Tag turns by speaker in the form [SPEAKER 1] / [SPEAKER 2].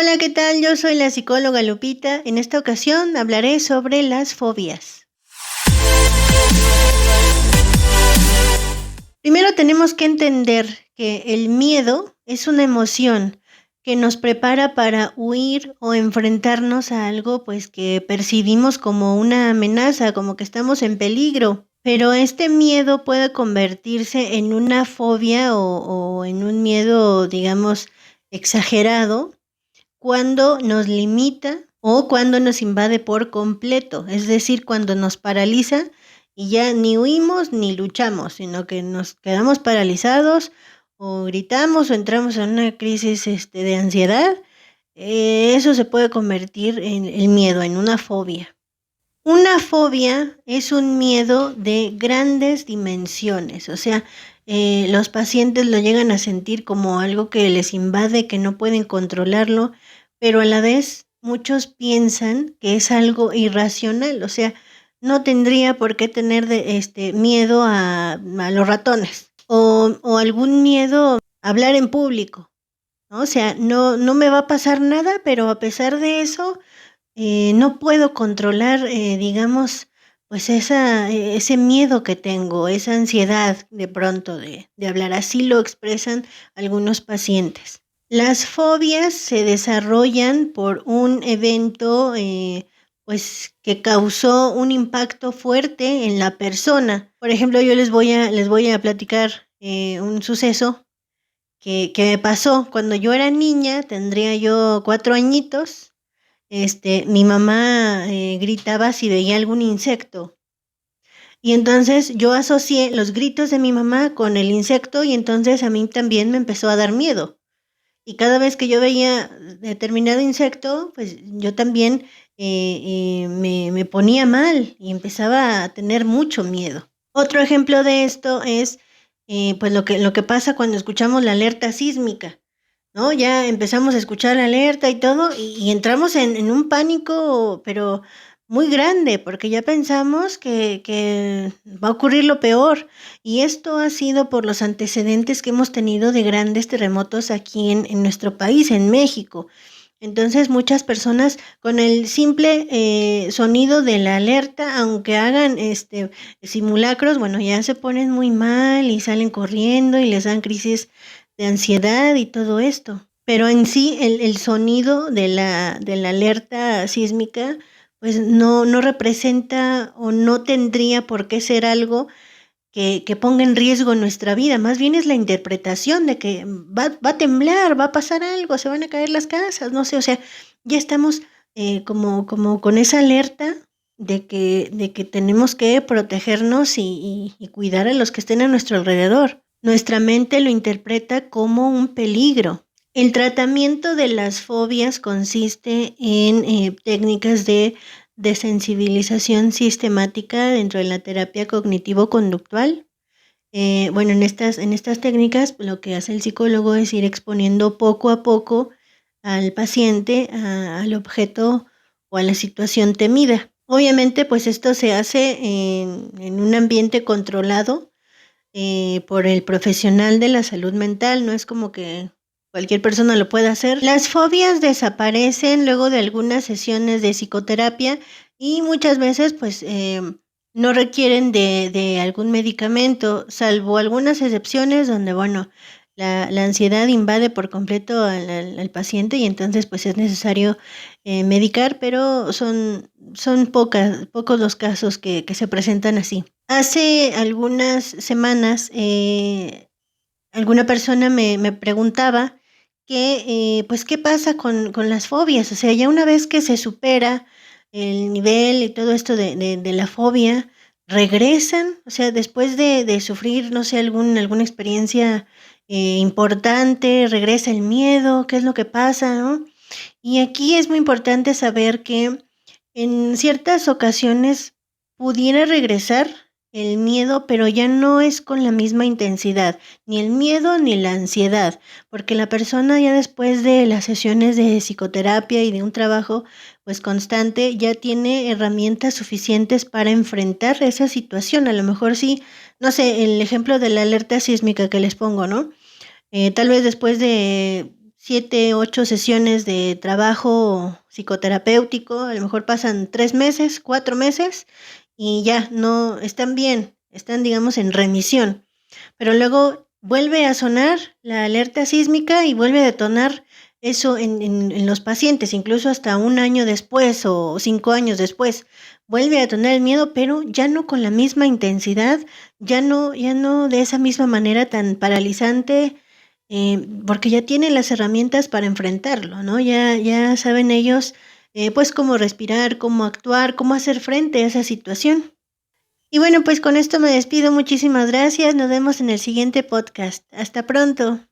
[SPEAKER 1] Hola, ¿qué tal? Yo soy la psicóloga Lupita. En esta ocasión hablaré sobre las fobias. Primero tenemos que entender que el miedo es una emoción que nos prepara para huir o enfrentarnos a algo pues que percibimos como una amenaza, como que estamos en peligro. Pero este miedo puede convertirse en una fobia o en un miedo, digamos, exagerado cuando nos limita o cuando nos invade por completo, es decir, cuando nos paraliza y ya ni huimos ni luchamos, sino que nos quedamos paralizados o gritamos o entramos en una crisis de ansiedad. Eso se puede convertir en el miedo, en una fobia. Una fobia es un miedo de grandes dimensiones, o sea, los pacientes lo llegan a sentir como algo que les invade, que no pueden controlarlo, pero a la vez muchos piensan que es algo irracional, o sea, no tendría por qué tener miedo a los ratones o algún miedo a hablar en público, ¿no? O sea, no me va a pasar nada, pero a pesar de eso no puedo controlar, digamos, pues ese miedo que tengo, esa ansiedad de pronto de hablar. Así lo expresan algunos pacientes. Las fobias se desarrollan por un evento, pues que causó un impacto fuerte en la persona. Por ejemplo, yo les voy a platicar un suceso que me pasó cuando yo era niña. Tendría yo 4 añitos. Mi mamá gritaba si veía algún insecto. Y entonces yo asocié los gritos de mi mamá con el insecto y entonces a mí también me empezó a dar miedo. Y cada vez que yo veía determinado insecto, pues yo también me ponía mal y empezaba a tener mucho miedo. Otro ejemplo de esto es pues lo que pasa cuando escuchamos la alerta sísmica, ¿no? Ya empezamos a escuchar la alerta y todo, y entramos en un pánico, pero muy grande, porque ya pensamos que va a ocurrir lo peor. Y esto ha sido por los antecedentes que hemos tenido de grandes terremotos aquí en nuestro país, en México. Entonces, muchas personas con el simple sonido de la alerta, aunque hagan simulacros, bueno, ya se ponen muy mal y salen corriendo y les dan crisis de ansiedad y todo esto. Pero en sí, el sonido de la alerta sísmica, pues no representa o no tendría por qué ser algo que ponga en riesgo nuestra vida. Más bien es la interpretación de que va a temblar, va a pasar algo, se van a caer las casas, no sé, o sea, ya estamos como con esa alerta de que tenemos que protegernos y cuidar a los que estén a nuestro alrededor. Nuestra mente lo interpreta como un peligro. El tratamiento de las fobias consiste en técnicas de desensibilización sistemática dentro de la terapia cognitivo-conductual. Bueno, en estas técnicas lo que hace el psicólogo es ir exponiendo poco a poco al paciente al objeto o a la situación temida. Obviamente, pues esto se hace en un ambiente controlado por el profesional de la salud mental, no es como que cualquier persona lo pueda hacer. Las fobias desaparecen luego de algunas sesiones de psicoterapia y muchas veces pues no requieren de algún medicamento, salvo algunas excepciones donde, bueno, la ansiedad invade por completo al paciente y entonces pues es necesario medicar, pero son pocos los casos que se presentan así. Hace algunas semanas alguna persona me preguntaba pues, ¿qué pasa con las fobias? O sea, ya una vez que se supera el nivel y todo esto de la fobia, ¿regresan? O sea, después de sufrir, no sé, alguna experiencia importante, ¿regresa el miedo? ¿Qué es lo que pasa, no? Y aquí es muy importante saber que en ciertas ocasiones pudiera regresar el miedo, pero ya no es con la misma intensidad, ni el miedo ni la ansiedad, porque la persona ya después de las sesiones de psicoterapia y de un trabajo pues constante ya tiene herramientas suficientes para enfrentar esa situación. A lo mejor sí, no sé, el ejemplo de la alerta sísmica que les pongo, ¿no? Tal vez después de 7, 8 sesiones de trabajo psicoterapéutico, a lo mejor pasan 3 meses, 4 meses y ya no están bien, están, digamos, en remisión. Pero luego vuelve a sonar la alerta sísmica y vuelve a detonar eso en los pacientes, incluso hasta 1 año después o 5 años después. Vuelve a detonar el miedo, pero ya no con la misma intensidad, ya no de esa misma manera tan paralizante, porque ya tienen las herramientas para enfrentarlo, ¿no? Ya saben ellos, pues cómo respirar, cómo actuar, cómo hacer frente a esa situación. Y bueno, pues con esto me despido. Muchísimas gracias. Nos vemos en el siguiente podcast. Hasta pronto.